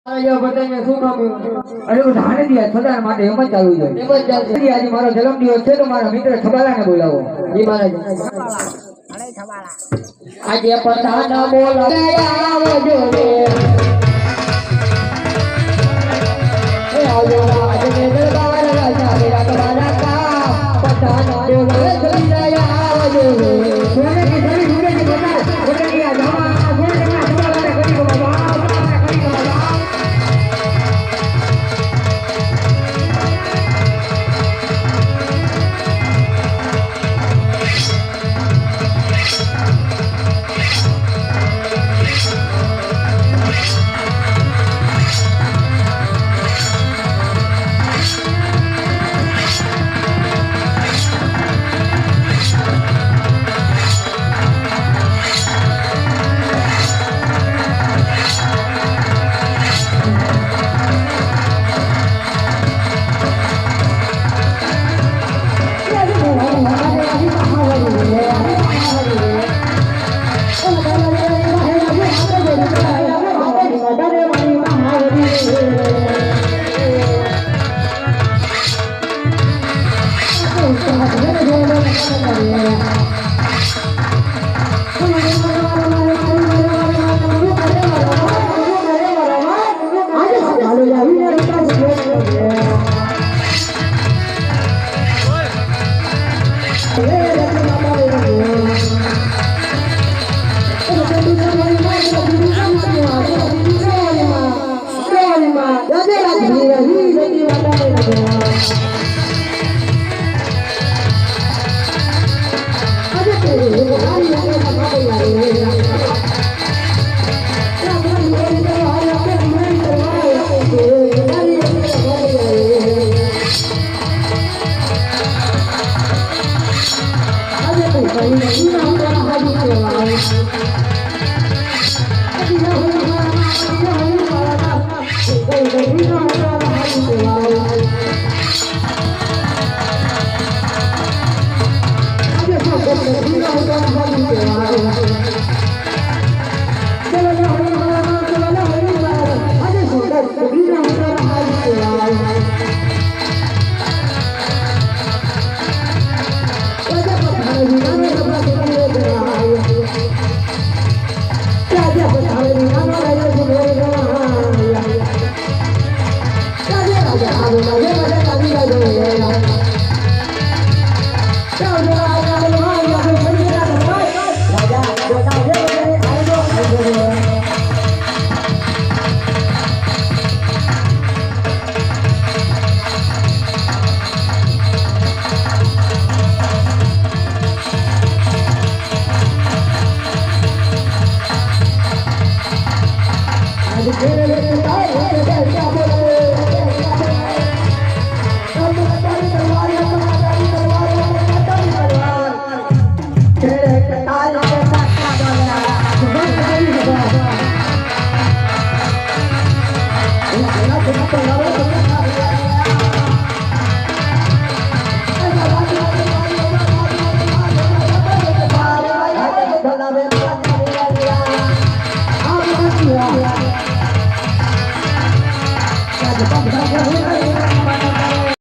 આયો બધાને શું કામ્યું? અરે હું ધાને દિયા સદા માટે એમ જ ચાલુ છે. એમ જ ચાલશે. આજે મારો જન્મદિવસ છે તો મારા મિત્ર છબાલાને બોલાવો. જી મહારાજ. અરે છબાલા. આજે પતાન બોલાવે આવજો રે. એ આવજો આજે દરબાર રાજા મેરા તમારા કા પતાન બોલાવે જલ્દી આવજો રે. સોને કી સરી સુને કી બતા બોલે કે આ જવા સોને કા છબાલાને કરી દો બાબા.